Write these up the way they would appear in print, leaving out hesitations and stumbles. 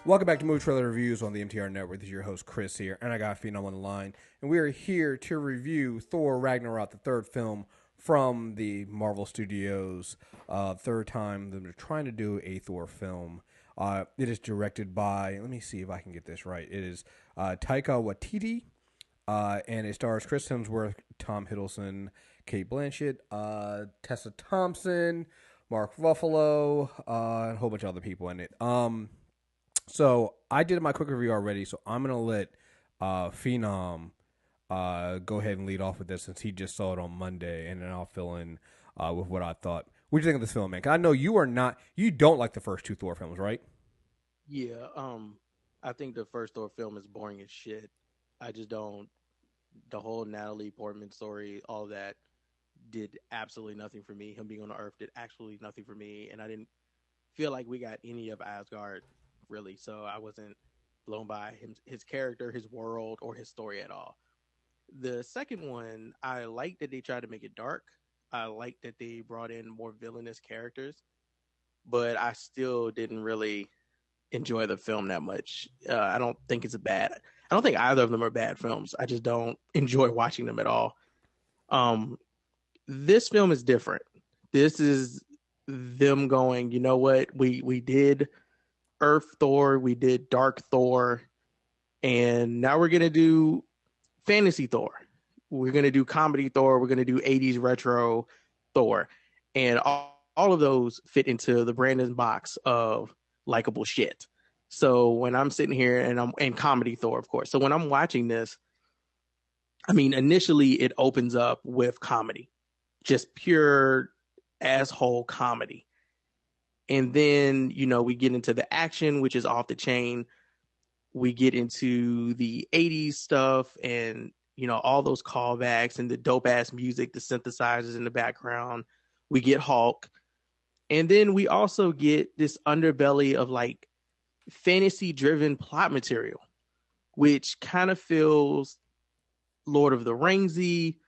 Welcome back to Movie Trailer Reviews on the MTR Network. This is your host, Chris, here, and I got Phenom on the line. And we are here to review Thor Ragnarok, the third film from the Marvel Studios. Third time they're trying to do a Thor film. It is directed by, let me see if I can get this right. It is Taika Waititi, and it stars Chris Hemsworth, Tom Hiddleston, Cate Blanchett, Tessa Thompson, Mark Ruffalo, and a whole bunch of other people in it. So I did my quick review already, so I'm gonna let Phenom go ahead and lead off with this since he just saw it on Monday, and then I'll fill in with what I thought. What do you think of this film, man? 'Cause I know you don't like the first two Thor films, right? Yeah, I think the first Thor film is boring as shit. I just don't. The whole Natalie Portman story, all that, did absolutely nothing for me. Him being on the Earth did absolutely nothing for me, and I didn't feel like we got any of Asgard really. So I wasn't blown by his character, his world, or his story at all. The second one, I like that they tried to make it dark. I like that they brought in more villainous characters, but I still didn't really enjoy the film that much. I don't think it's a bad. I don't think either of them are bad films. I just don't enjoy watching them at all. Um, this film is different. This is them going, you know what? We did Earth Thor, we did Dark Thor, and now we're gonna do fantasy Thor. We're gonna do comedy Thor. We're gonna do 80s retro Thor, and all of those fit into the Brandon box of likable shit. So when I'm sitting here and comedy Thor, of course. So when I'm watching this, I mean, initially it opens up with comedy, just pure asshole comedy. And then, we get into the action, which is off the chain. We get into the 80s stuff and, all those callbacks and the dope ass music, the synthesizers in the background. We get Hulk. And then we also get this underbelly of like fantasy driven plot material, which kind of feels Lord of the Ringsy,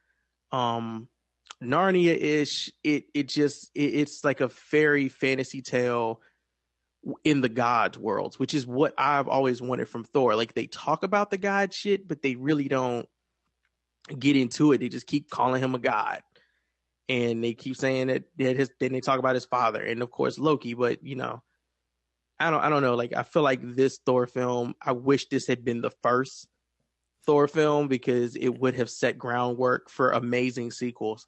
Narnia-ish. It's like a fairy fantasy tale in the gods worlds, which is what I've always wanted from Thor. Like they talk about the god shit, but they really don't get into it. They just keep calling him a god, and they keep saying that then they talk about his father, and of course Loki. But I don't know. Like I feel like this Thor film, I wish this had been the first Thor film because it would have set groundwork for amazing sequels.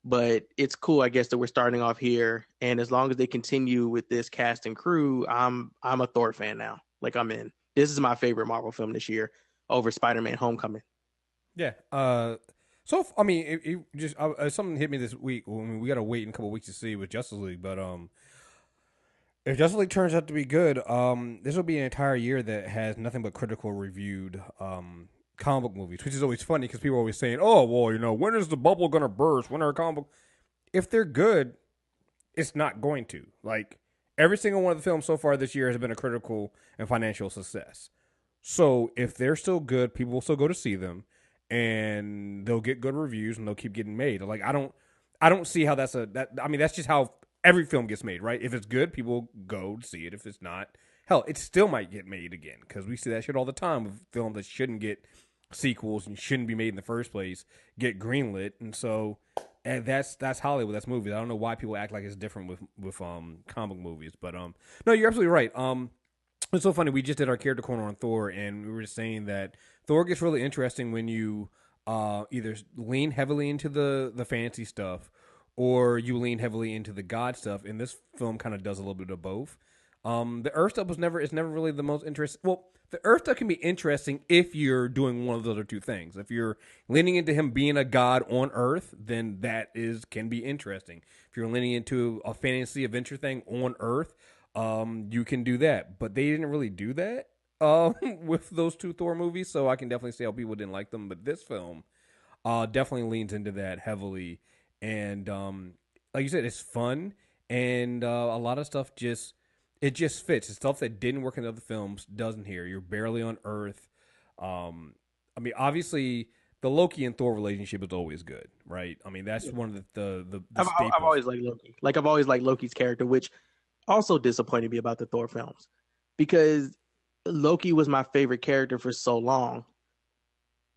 But it's cool, I guess, that we're starting off here, and as long as they continue with this cast and crew, I'm a Thor fan now. Like I'm in. This is my favorite Marvel film this year over Spider-Man: Homecoming. Yeah. So I mean, it just something hit me this week. I mean, we got to wait in a couple weeks to see with Justice League, but if Justice League turns out to be good, this will be an entire year that has nothing but critical reviewed comic book movies, which is always funny because people are always saying, "Oh, well, when is the bubble gonna burst? When are comic book?" If they're good, it's not going to. Like every single one of the films so far this year has been a critical and financial success. So if they're still good, people will still go to see them, and they'll get good reviews, and they'll keep getting made. Like I don't see how I mean, that's just how every film gets made, right? If it's good, people go see it. If it's not, hell, it still might get made again because we see that shit all the time with films that shouldn't get sequels and shouldn't be made in the first place get greenlit, and so and that's Hollywood, that's movies. I don't know why people act like it's different with comic movies, but no, you're absolutely right. It's so funny. We just did our character corner on Thor, and we were just saying that Thor gets really interesting when you either lean heavily into the fantasy stuff or you lean heavily into the god stuff. And this film kind of does a little bit of both. The Earth stuff is never really the most interesting. Well, the Earth stuff can be interesting if you're doing one of those other two things. If you're leaning into him being a god on Earth, then can be interesting. If you're leaning into a fantasy adventure thing on Earth, you can do that. But they didn't really do that with those two Thor movies, so I can definitely see how people didn't like them. But this film definitely leans into that heavily, and like you said, it's fun, and a lot of stuff just fits. It's stuff that didn't work in other films doesn't here. You're barely on Earth. I mean, obviously, the Loki and Thor relationship is always good, right? I mean, that's one of the I've staples. always liked Loki. Like I've always liked Loki's character, which also disappointed me about the Thor films because Loki was my favorite character for so long.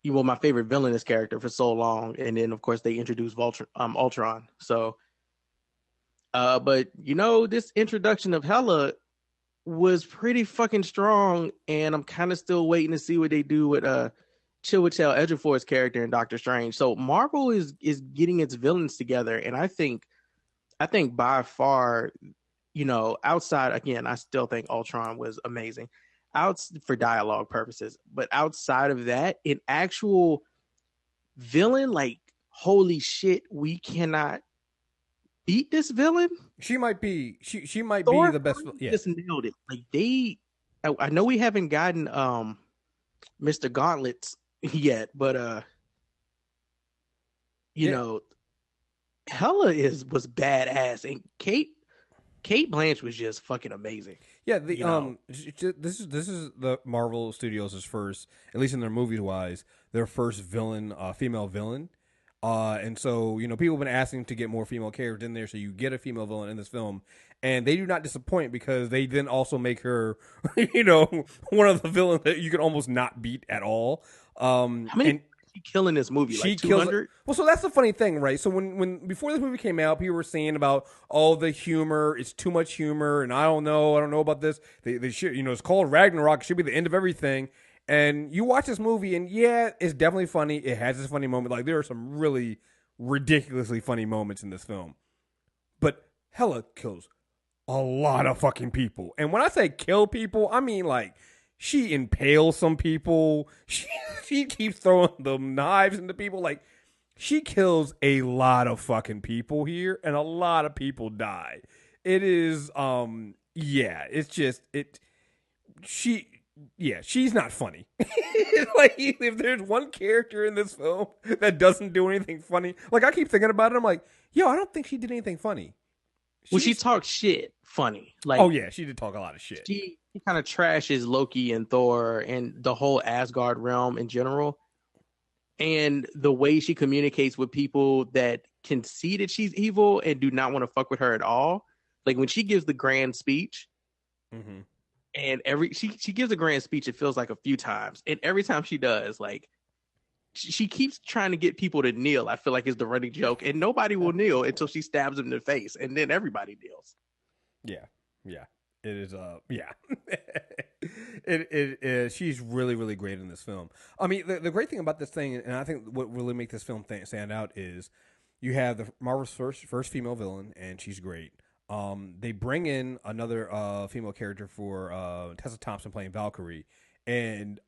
Well, my favorite villainous character for so long, and then of course they introduced Ultron. So, but this introduction of Hela was pretty fucking strong, and I'm kind of still waiting to see what they do with Chiwetel Ejiofor's character in Doctor Strange. So Marvel is getting its villains together, and I think by far, outside again, I still think Ultron was amazing, out for dialogue purposes. But outside of that, an actual villain, like holy shit, we cannot beat this villain. She might be Thor the best. Yeah, just nailed it. Like I know we haven't gotten Mr. Gauntlets yet, but you yeah, know, Hela was badass, and Cate Blanchett was just fucking amazing. yeah. This is the Marvel Studios' first, at least in their movies wise, their first villain, female villain. And so, people have been asking to get more female characters in there, so you get a female villain in this film, and they do not disappoint because they then also make her, one of the villains that you can almost not beat at all. How many And she kill in this movie? she Like kills. 200? Well, so that's the funny thing, right? So when before this movie came out, people were saying about all the humor, it's too much humor, and I don't know about this. They should, it's called Ragnarok. It should be the end of everything. And you watch this movie, and yeah, it's definitely funny. It has this funny moment. Like there are some really ridiculously funny moments in this film, but Hela kills a lot of fucking people. And when I say kill people, I mean like she impales some people. She keeps throwing the knives into people. Like she kills a lot of fucking people here, and a lot of people die. It is yeah, it's just it she yeah, she's not funny. Like if there's one character in this film that doesn't do anything funny, like I keep thinking about it, I'm like, yo, I don't think she did anything funny. Well, she talks shit funny. Like, oh yeah, she did talk a lot of shit. She kind of trashes Loki and Thor and the whole Asgard realm in general. And the way she communicates with people that can see that she's evil and do not want to fuck with her at all. Like when she gives the grand speech, Mm-hmm. and she gives a grand speech, it feels like a few times, and every time she does, like she keeps trying to get people to kneel. I feel like it's the running joke, and nobody will kneel until she stabs them in the face, and then everybody kneels. Yeah, yeah, it is. Yeah, it is. She's really, really great in this film. I mean, the great thing about this thing, and I think what really makes this film stand out is you have the Marvel's first female villain, and she's great. They bring in another female character for Tessa Thompson playing Valkyrie, and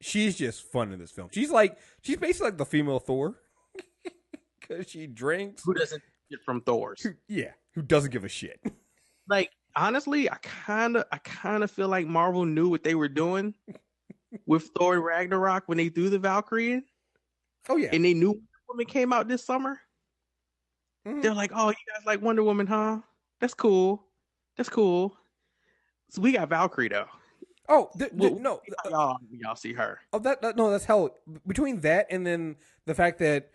she's just fun in this film. She's basically like the female Thor because she drinks. Who doesn't get from Thor's? Who doesn't give a shit. Like honestly, I kind of feel like Marvel knew what they were doing with Thor Ragnarok when they threw the Valkyrie in. Oh yeah, and they knew Wonder Woman came out this summer. Mm-hmm. They're like, "Oh, you guys like Wonder Woman, huh? That's cool. That's cool." So we got Valkyrie though. Oh no, y'all see her. Oh, no, that's hell. Between that and then the fact that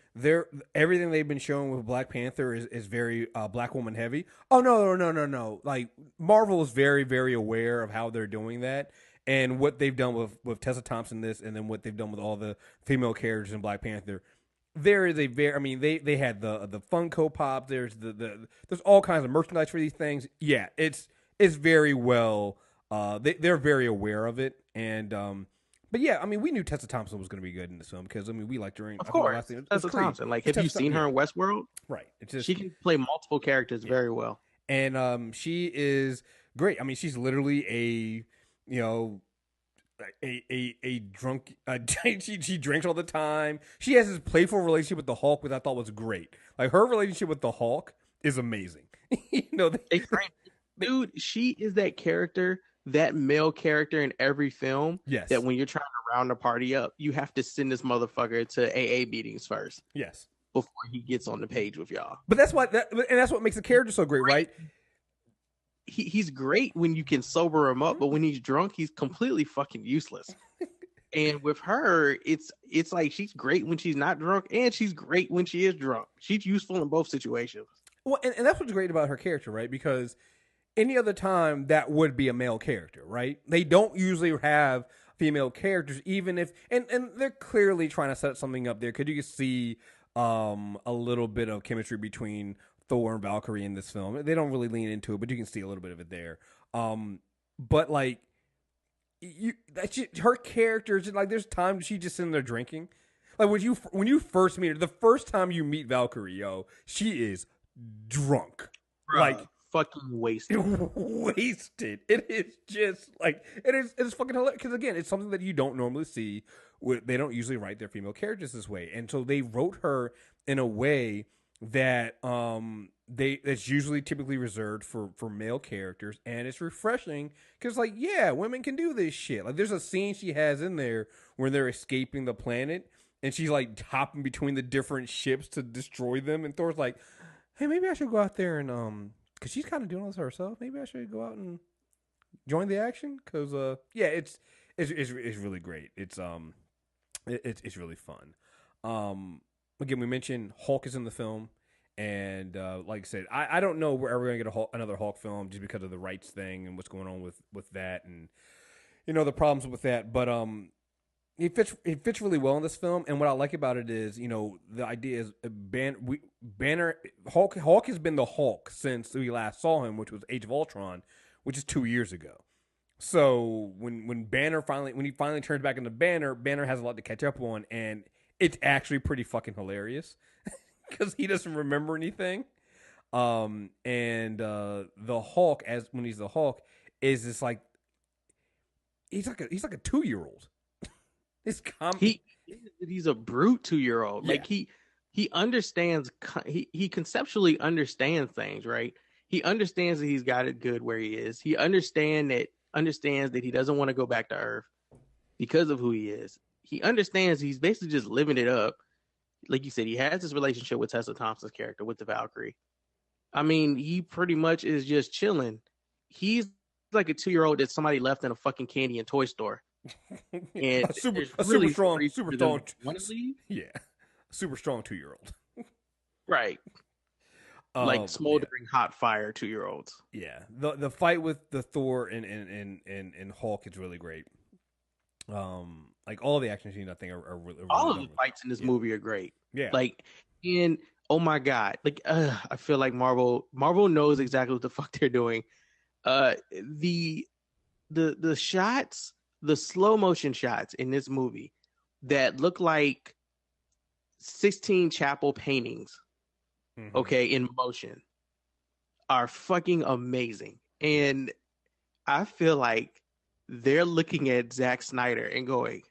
everything they've been showing with Black Panther is very Black woman heavy. Oh no. Like Marvel is very, very aware of how they're doing that and what they've done with Tessa Thompson and then what they've done with all the female characters in Black Panther. There is they had the Funko Pop. There's there's all kinds of merchandise for these things. Yeah, it's very well. They're very aware of it, and but yeah, I mean, we knew Tessa Thompson was going to be good in this film because we liked her. Of course, Tessa Thompson. Like, have you seen her in Westworld? Right. It's just, she can play multiple characters very well, and she is great. I mean, she's literally a drunk. She drinks all the time. She has this playful relationship with the Hulk, which I thought was great. Like her relationship with the Hulk is amazing. Dude, she is that character, that male character in every film. Yes. That when you're trying to round the party up, you have to send this motherfucker to AA meetings first. Yes. Before he gets on the page with y'all. But that's what makes the character so great, right? He's great when you can sober him up, but when he's drunk, he's completely fucking useless. And with her, it's like she's great when she's not drunk, and she's great when she is drunk. She's useful in both situations. Well, and that's what's great about her character, right? Because any other time that would be a male character, right? They don't usually have female characters, even if and they're clearly trying to set something up there because you can see a little bit of chemistry between Thor and Valkyrie in this film. They don't really lean into it, but you can see a little bit of it there. But like her characters, like there's times she's just sitting there drinking. Like when you first meet her, the first time you meet Valkyrie, yo, she is drunk. Bruh, Like fucking wasted. wasted. It is just like it's fucking hilarious because again, it's something that you don't normally see. They don't usually write their female characters this way, and so they wrote her in a way that that's usually typically reserved for male characters, and it's refreshing because like yeah, women can do this shit. Like there's a scene she has in there where they're escaping the planet, and she's like hopping between the different ships to destroy them, and Thor's like, hey, maybe I should go out there and because she's kind of doing this herself. Maybe I should go out and join the action because yeah, it's really great. It's really fun. Again, we mentioned Hulk is in the film, and like I said, I don't know where we're gonna get another Hulk film just because of the rights thing and what's going on with that, and you know the problems with that. But it fits really well in this film, and what I like about it is, you know, the idea is Banner Hulk has been the Hulk since we last saw him, which was Age of Ultron, which is 2 years ago. So when he finally turns back into Banner has a lot to catch up on, and it's actually pretty fucking hilarious because he doesn't remember anything. And the Hulk, as when he's the Hulk, is just like he's like a 2-year-old. He's a brute 2-year-old. Yeah. Like he understands. He conceptually understands things, right? He understands that he's got it good where he is. He understands that he doesn't want to go back to Earth because of who he is. He understands he's basically just living it up. Like you said, he has this relationship with Tessa Thompson's character, with the Valkyrie. I mean, he pretty much is just chilling. He's like a 2-year-old that somebody left in a fucking candy and toy store. And a super strong yeah, super strong 2-year-old. Right. Like smoldering hot fire 2-year-olds. Yeah. The fight with the Thor and Hulk is really great. Like all the action scenes I think are really all of the fights in this movie are great. Yeah. Like oh my god. Like I feel like Marvel knows exactly what the fuck they're doing. The shots, the slow motion shots in this movie that look like 16 Chapel paintings, okay, in motion, are fucking amazing. And I feel like they're looking at Zack Snyder and going,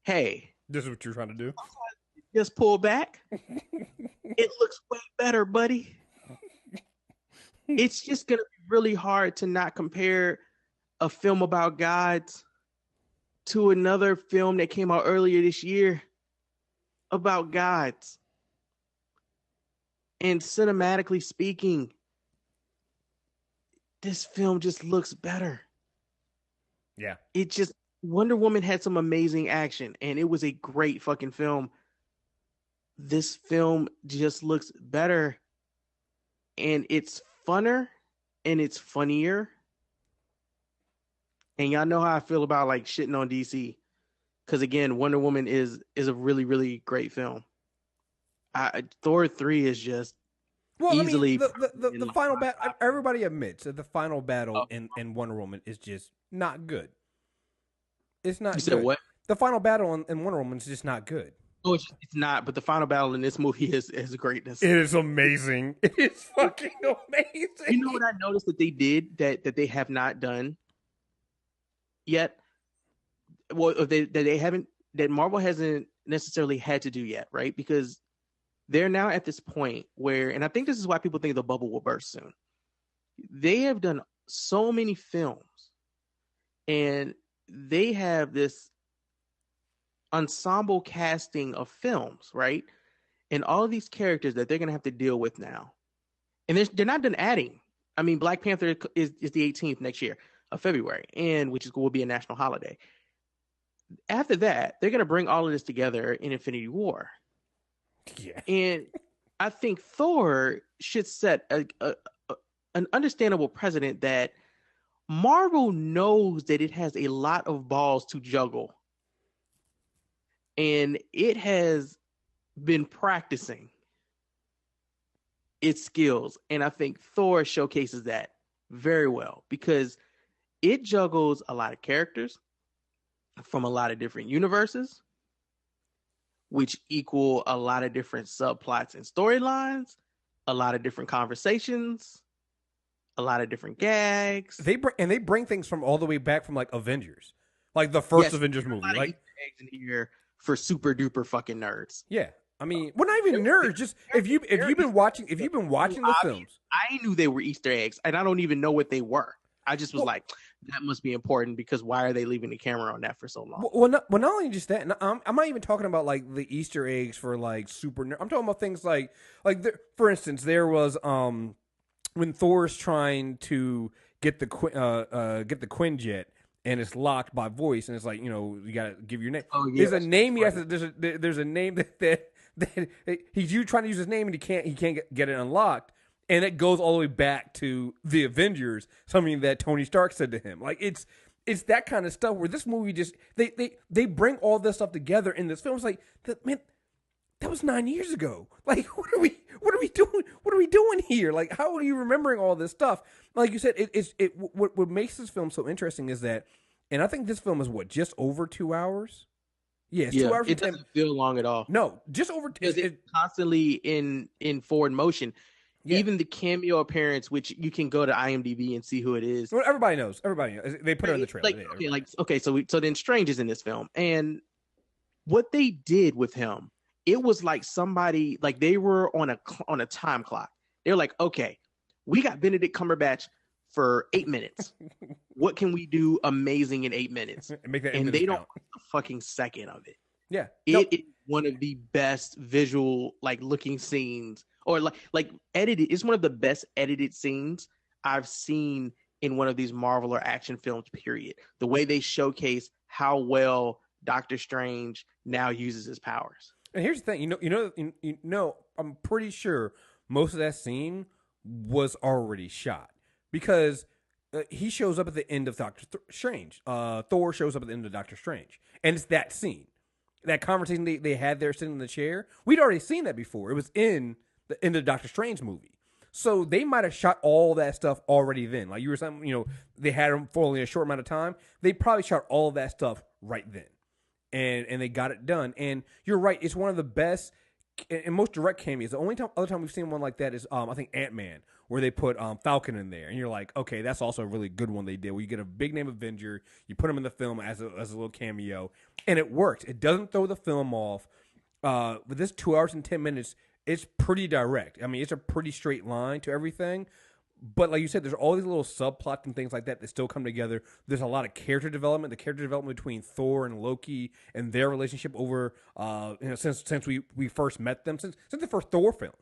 hey, this is what you're trying to do? Just pull back. It looks way better, buddy. It's just going to be really hard to not compare a film about gods to another film that came out earlier this year about gods. And cinematically speaking, this film just looks better. Yeah. It just, Wonder Woman had some amazing action and it was a great fucking film. This film just looks better and it's funner and it's funnier. And y'all know how I feel about like shitting on DC. Because again, Wonder Woman is a really, really great film. Thor 3 is just easily... the final battle, everybody admits that the final battle in Wonder Woman is just not good. It's not good. You said what? The final battle in Wonder Woman is just not good. Oh, it's not, but the final battle in this movie is greatness. It is amazing. It is fucking amazing. You know what I noticed that they did that they have not done yet? Well, that Marvel hasn't necessarily had to do yet, right? Because they're now at this point where, and I think this is why people think the bubble will burst soon. They have done so many films and they have this ensemble casting of films, right? And all of these characters that they're going to have to deal with now. And they're not done adding. I mean, Black Panther is the 18th next year of February, and which will be a national holiday. After that, they're going to bring all of this together in Infinity War. Yeah. And I think Thor should set an understandable precedent that Marvel knows that it has a lot of balls to juggle, and it has been practicing its skills. And I think Thor showcases that very well because it juggles a lot of characters from a lot of different universes, which equal a lot of different subplots and storylines, a lot of different conversations, a lot of different gags. They bring things from all the way back from like Avengers, like the first Yes, Avengers there are a movie. lot of Like, Easter eggs in here for super duper fucking nerds. yeah, I mean, well, not even nerds. Just if you've been watching the films. I knew they were Easter eggs, and I don't even know what they were. I just was Well, like, that must be important because why are they leaving the camera on that for so long? not only just that. I'm not even talking about like the Easter eggs for like super. I'm talking about things for instance, there was when Thor's trying to get the Quinjet and it's locked by voice and it's like, you gotta give your name. Oh yeah, There's a name he has to, there's a name that he's trying to use his name and he can't get it unlocked. And it goes all the way back to the Avengers, something that Tony Stark said to him. Like it's that kind of stuff where this movie just they bring all this stuff together in this film. It's like, man, that was 9 years ago. Like what are we doing? What are we doing here? Like how are you remembering all this stuff? Like you said, what makes this film so interesting is that, and I think this film is just over 2 hours. Yeah, it's 2 hours. It doesn't feel long at all. No, just over. It's constantly in forward motion. Yeah. Even the cameo appearance, which you can go to IMDb and see who it is. Well, everybody knows. They put it in the trailer. So then Strange is in this film, and what they did with him, it was like somebody, like they were on a time clock. They're like, okay, we got Benedict Cumberbatch for 8 minutes. What can we do amazing in 8 minutes? And they don't put a fucking second of it. Yeah, it is one of the best visual looking scenes. Or like edited, it's one of the best edited scenes I've seen in one of these Marvel or action films, period. The way they showcase how well Doctor Strange now uses his powers. And here's the thing, I'm pretty sure most of that scene was already shot because he shows up at the end of Doctor Strange. Thor shows up at the end of Doctor Strange, and it's that scene, that conversation they had there sitting in the chair. We'd already seen that before. It was in the end of Doctor Strange movie. So they might have shot all that stuff already then. Like you were saying, they had them for only a short amount of time. They probably shot all of that stuff right then. And they got it done. And you're right, it's one of the best and most direct cameos. The only other time we've seen one like that is I think Ant-Man, where they put Falcon in there. And you're like, okay, that's also a really good one they did, where you get a big name Avenger, you put him in the film as a little cameo, and it works. It doesn't throw the film off. With this 2 hours and 10 minutes, it's pretty direct. I mean, it's a pretty straight line to everything. But like you said, there's all these little subplots and things like that still come together. There's a lot of character development. The character development between Thor and Loki and their relationship over, since we first met them, since the first Thor film,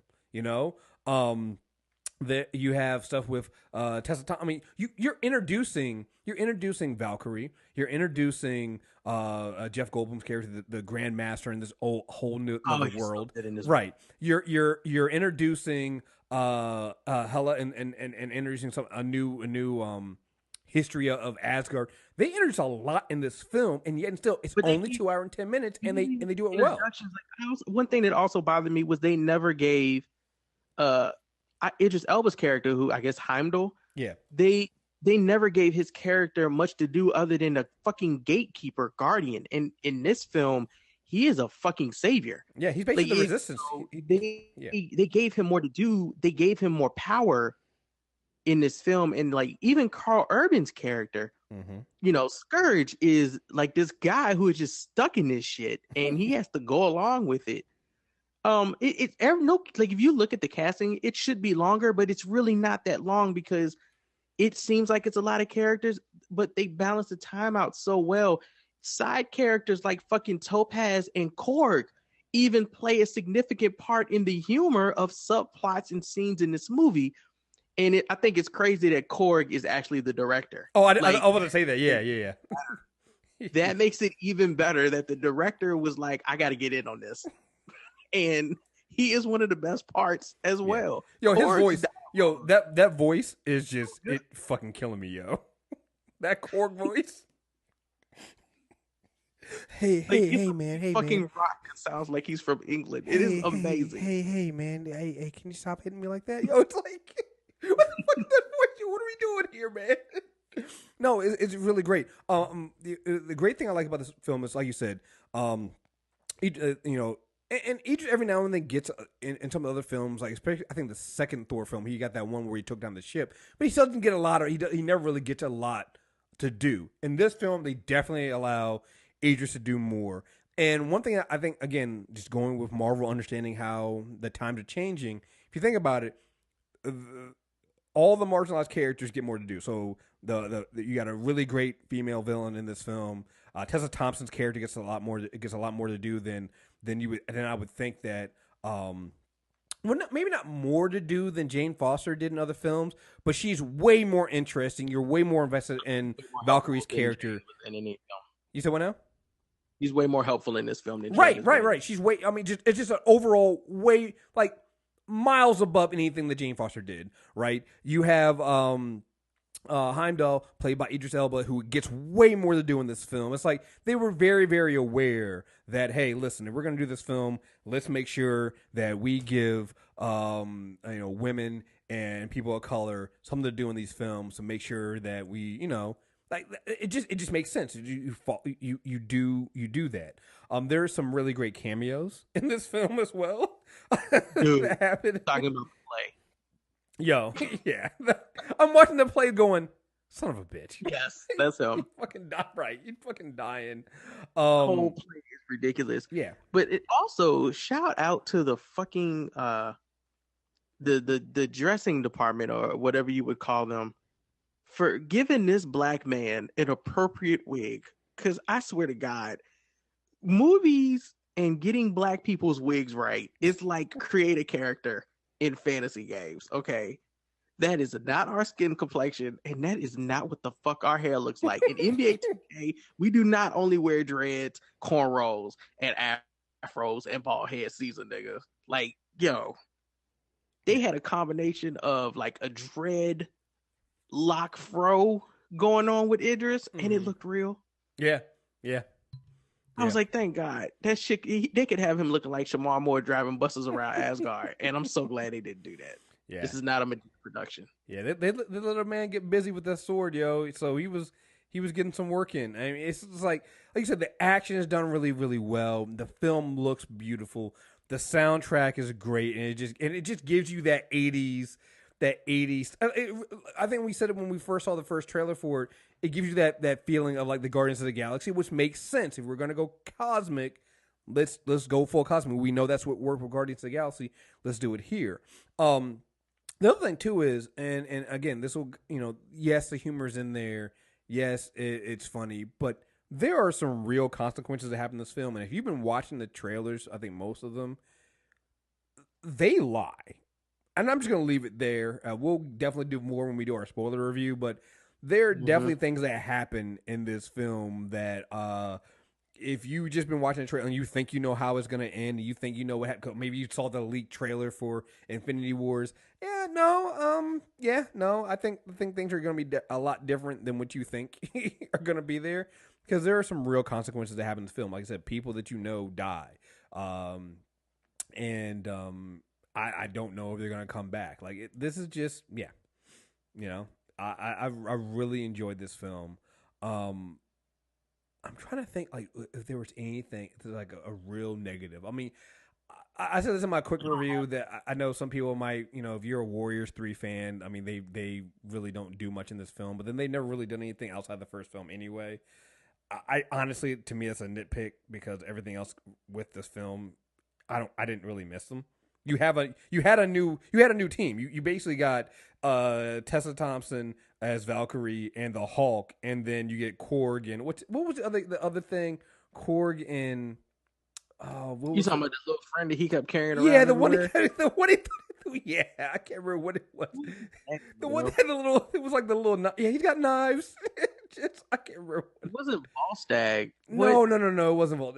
that you have stuff with Tessa Thompson. I mean, you're introducing Valkyrie. You're introducing Jeff Goldblum's character, the Grand Master, in this whole new world. Right. You're introducing Hela and introducing a new history of Asgard. They introduce a lot in this film, and yet still it's only 2 hours and 10 minutes, and they do it well. One thing that also bothered me was they never gave Idris Elba's character, who I guess Heimdall. Yeah. They never gave his character much to do other than a fucking gatekeeper guardian. And in this film, he is a fucking savior. Yeah, he's basically the resistance. They gave him more to do. They gave him more power in this film. And even Carl Urban's character, Scourge is like this guy who is just stuck in this shit and he has to go along with it. If you look at the casting, it should be longer, but it's really not that long because it seems like it's a lot of characters, but they balance the time out so well. Side characters like fucking Topaz and Korg even play a significant part in the humor of subplots and scenes in this movie. And I think it's crazy that Korg is actually the director. Oh, I want to say that. Yeah. That makes it even better that the director was like, I got to get in on this. And he is one of the best parts as Yeah. well. Yo, his Korg's voice. Yo, dialogue that voice is so just good. it fucking killing me, yo. That Korg voice. Hey, Like hey, it's hey, a man, hey, man. fucking rock that sounds like he's from England. It is Hey, hey, amazing. hey, hey, man. Hey, hey, can you stop hitting me like that? Yo, it's like, what the fuck is that voice? What are we doing here, man? No, it's really great. The great thing I like about this film is, like you said, you know, and each every now and then gets in some of the other films, like especially I think the second Thor film, he got that one where he took down the ship, but he doesn't get a lot, or he never really gets a lot to do. In this film, they definitely allow Idris to do more. And one thing I think, again, just going with Marvel, understanding how the times are changing. If you think about it, all the marginalized characters get more to do. So you got a really great female villain in this film. Tessa Thompson's character gets a lot more. It gets a lot more to do than you would. Then I would think that. Well, maybe not more to do than Jane Foster did in other films, but she's way more interesting. You're way more invested in Way more helpful Valkyrie's than Jane character. was in any film. You said what now? He's way more helpful in this film than Jane Right, has right, been. right. She's way. I mean, it's just an overall way like miles above anything that Jane Foster did. Right. You have Heimdall, played by Idris Elba, who gets way more to do in this film. It's like they were very, very aware that, hey, listen, if we're going to do this film, let's make sure that we give, women and people of color something to do in these films to make sure that we, like it just makes sense. You do that. There are some really great cameos in this film as well. Dude, that happen. talking about the play. Yo, yeah. I'm watching the play going, son of a bitch. Yes, that's him. You fucking die, right. You fucking dying. Whole play is ridiculous. Yeah. But it also shout out to the fucking the dressing department or whatever you would call them for giving this black man an appropriate wig. Cause I swear to God, movies and getting black people's wigs right is like create a character in fantasy games. Okay. That is not our skin complexion, and that is not what the fuck our hair looks like. In NBA 2K, we do not only wear dreads, cornrows, and afros and bald head season, nigga. Like, yo, they had a combination of like a dread lock fro going on with Idris, and it looked real. Yeah. Yeah. I was like, thank God. That shit, they could have him looking like Shamar Moore driving buses around Asgard, and I'm so glad they didn't do that. Yeah. This is not a Medea production. Yeah, they let a man get busy with that sword, yo. So he was getting some work in. I mean, it's just like you said, the action is done really, really well. The film looks beautiful. The soundtrack is great, and it just gives you that 80s. I think we said it when we first saw the first trailer for it. It gives you that feeling of like the Guardians of the Galaxy, which makes sense. If we're gonna go cosmic, let's go full cosmic. We know that's what worked with Guardians of the Galaxy. Let's do it here. The other thing too is, and again, this will, yes, the humor's in there. Yes, it's funny, but there are some real consequences that happen in this film. And if you've been watching the trailers, I think most of them, they lie. And I'm just going to leave it there. We'll definitely do more when we do our spoiler review, but there are definitely things that happen in this film that, if you just been watching the trailer and you think you know how it's going to end, you think you know what happened, maybe you saw the leaked trailer for Infinity Wars. I think things are going to be a lot different than what you think are going to be there, because there are some real consequences that happen in this film. Like I said, people that you know die, I don't know if they're going to come back. Like this is just I really enjoyed this film. I'm trying to think like if there was anything like a real negative. I mean, I said this in my quick review that I know some people might, if you're a Warriors 3 fan, I mean, they really don't do much in this film, but then they never really done anything outside the first film anyway. I honestly, to me, that's a nitpick, because everything else with this film, I didn't really miss them. You had a new team. You basically got Tessa Thompson as Valkyrie and the Hulk, and then you get Korg and what was the other thing? Korg and You talking about the little friend that he kept carrying around? Yeah, the everywhere? one yeah, I can't remember what it was. The one that had the little, it was like the little, yeah, he's got knives. I can't remember. It wasn't Volstagg. What? No, no, no, no. It wasn't Volt.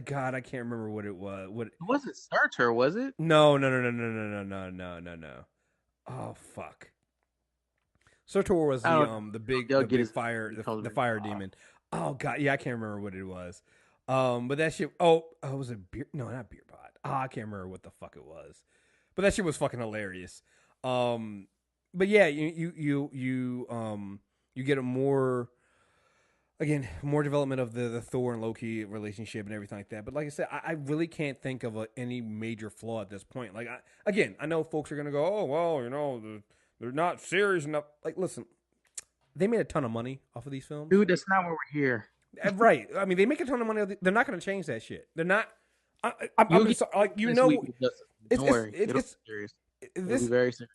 God, I can't remember what it was. What? It wasn't Surtur, was it? No, no, no, no, no, no, no, no, no, no, no. Oh fuck. Sotor was I don't know. They'll the get big his fire he calls the me fire Bob. demon. Oh god, yeah, I can't remember what it was. But that shit. Was it beer? No, not beer pot. I can't remember what the fuck it was. But that shit was fucking hilarious. But yeah, you get a more more development of the Thor and Loki relationship and everything like that. But like I said, I really can't think of any major flaw at this point. Like I know folks are gonna go, oh well, they're not serious enough. Like, listen, they made a ton of money off of these films. Dude, that's not why we're here. Right. I mean, they make a ton of money. They're not going to change that shit. They're not. You'll I'm get sorry, like this week with Justice. Don't worry, it'll be serious. It'll be this very serious.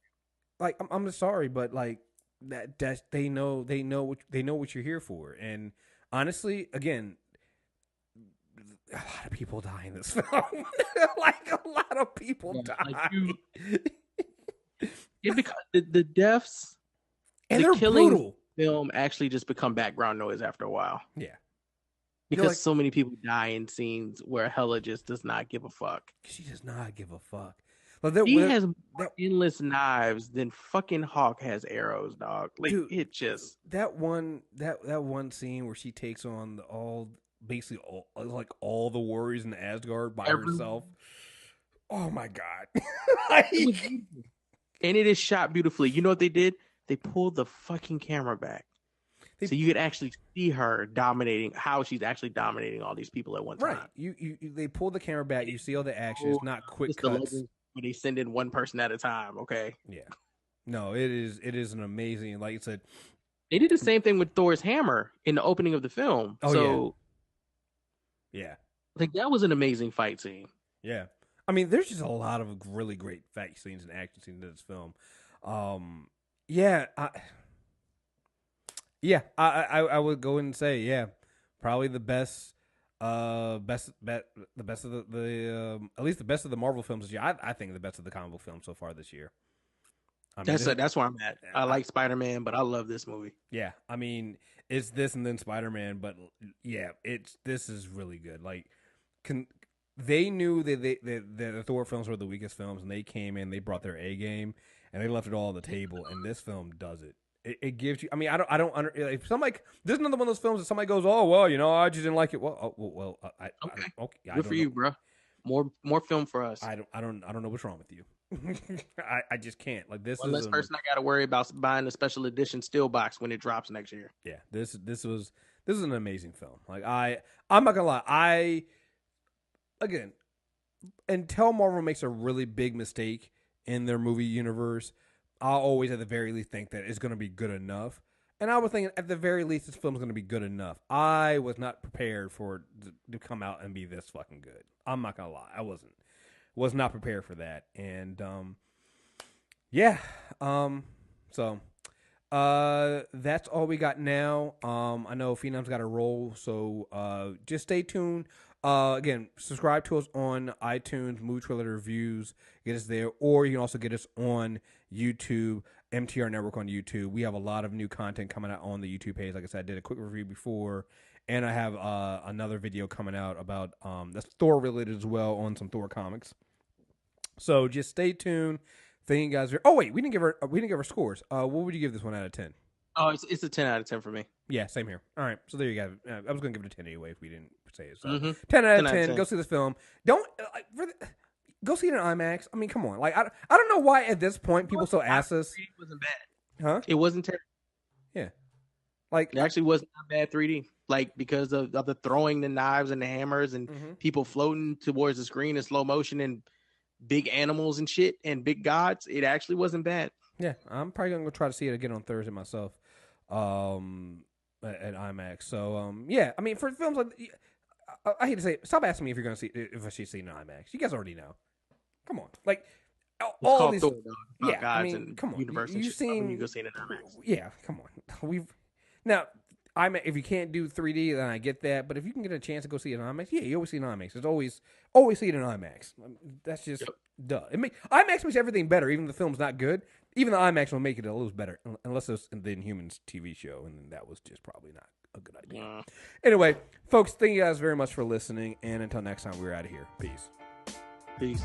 like I'm just sorry, but like that they know what you're here for. And honestly, again, a lot of people die in this film. Like a lot of people die. Because the deaths and the they're killings brutal. Film actually just become background noise after a while. Yeah. Because like, so many people die in scenes where Hela just does not give a fuck. She does not give a fuck. Like he has more endless knives than fucking Hawk has arrows, dog. Like, dude, it just that one scene where she takes on all the warriors in Asgard by herself. Oh my god! And it is shot beautifully. You know what they did? They pulled the fucking camera back. So you could actually see her dominating, how she's actually dominating all these people at one time. Right. They pull the camera back. You see all the action. It's not quick cuts. But they send in one person at a time. Okay. Yeah. No, it is an amazing. Like I said, they did the same thing with Thor's hammer in the opening of the film. Oh, so yeah. Like that was an amazing fight scene. Yeah. I mean, there's just a lot of really great fight scenes and action scenes in this film. I would go and say, probably the best, the best of the at least the best of the Marvel films this year. I think the best of the comic book films so far this year. I mean, that's where I'm at. I like Spider-Man, but I love this movie. Yeah, I mean, it's this and then Spider-Man, but yeah, this is really good. Like, they knew that the Thor films were the weakest films, and they came in, they brought their A game, and they left it all on the table. And this film does it. It gives you. I mean, I don't under. If somebody, there's another one of those films that somebody goes, oh well, I just didn't like it. Well, okay. Good for you, bro. More film for us. I don't know what's wrong with you. I just can't. Like, this one less person I got to worry about buying the special edition steel box when it drops next year. Yeah, this is an amazing film. Like, I'm not gonna lie. Again, until Marvel makes a really big mistake in their movie universe, I'll always at the very least think that it's going to be good enough. And I was thinking at the very least this film's going to be good enough. I was not prepared for it to come out and be this fucking good. I'm not going to lie. I was not prepared for that. And so that's all we got now. I know Phenom's got a roll, so just stay tuned. Again, subscribe to us on iTunes, Movie Trailer Reviews, get us there, or you can also get us on YouTube, MTR Network on YouTube. We have a lot of new content coming out on the YouTube page. Like I said, I did a quick review before, and I have another video coming out about that's Thor related as well on some Thor comics. So just stay tuned. Thank you guys. Oh wait, we didn't give our scores. What would you give this one out of 10? Oh, it's a 10 out of 10 for me. Yeah, same here. All right, so there you go. I was going to give it a 10 anyway if we didn't say it. So 10 out of 10. Go see this film. Don't go see it in IMAX. I mean, come on. Like, I don't know why at this point people still ask us. 3D wasn't bad. Huh? It wasn't terrible. Yeah. Like, it actually wasn't bad 3D. Like, because of the throwing the knives and the hammers and people floating towards the screen in slow motion and big animals and shit and big gods, it actually wasn't bad. Yeah, I'm probably gonna go try to see it again on Thursday myself, at IMAX. So yeah, I mean, for films like, I hate to say it, stop asking me if you're gonna see if I should see it in IMAX. You guys already know. Come on, like all these. Thor, yeah, I mean, come on. You've seen. You go see it in IMAX. Yeah, come on. Now. If you can't do 3D, then I get that. But if you can get a chance to go see it in IMAX, yeah, you always see it in IMAX. It's always see it in IMAX. That's just duh. IMAX makes everything better, even if the film's not good. Even the IMAX will make it a little better, unless it's the Inhumans TV show, and then that was just probably not a good idea. Yeah. Anyway, folks, thank you guys very much for listening, and until next time, we're out of here. Peace. Peace.